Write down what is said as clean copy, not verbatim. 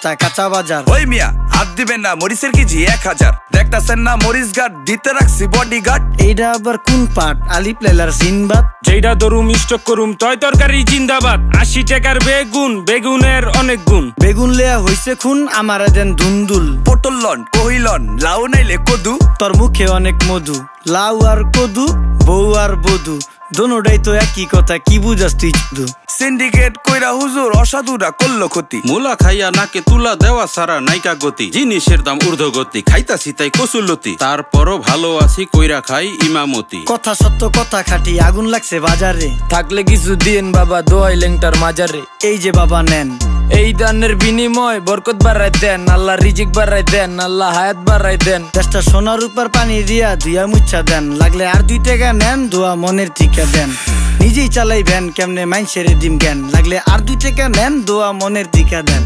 10টা কাঁচা বাজার। ওই মিয়া হাত দিবেন না, মরিচের কেজি 1000। দেখতাছেন না মরিচ গার্ড দিতে রাখছি বডিগার্ড। এইটা আবার কোন পাট? আলিফ লাইলার সিনবাদ। যেইটা দরুম স্টক করুম তয় তরকারি জিন্দাবাদ। 80 টাকার বেগুন, বেগুনের অনেক গুণ। বেগুন লেয়া হইছে খুন, আমারে দেন ধুন্দুল। পটল লন, কহিলন, লাউ নাইলে কদু। তোর মুখে অনেক মধু, লাউ আর কদু, বউ আর বধু, দোনোটাই তো একই কথা, কি বুঝাস তুই শুধু? সিন্ডিকেট কইরা হুজুর অসাধুরা করলো ক্ষতি। মুলা খাইয়া নাকে তুলা দেওয়া সারা নাইকা গতি। জিনিসের দাম ঊর্ধ্বগতি, খাইতাছি তাই কসুলতি। তারপরও ভালো আছি কইরা খাই ইমামতি। কথা সত্য কথা খাঁটি, আগুন লাগছে বাজারে। থাকলে কিছু দিন বাবা, দোয়াই লেংটার মাজারে। এই যে বাবা নেন, এই দানের বিনিময় বরকত বাড়াই দেন, আল্লাহ রিজিক বাড়াই দেন, আল্লাহ হায়াত বাড়াই দেন। দেশটা সোনার উপর পানি দিয়া ধুইয়া মুচ্ছা দেন, লাগলে আর 2 টাকা নেন, দোয়া মনের ঠিকা দেন। নিজেই চালাই ভ্যান, কেমনে মাইনসেরে দিম জ্ঞান, লাগলে আর 2 টাকা নেন, দোয়া মনের ঠিকা দেন।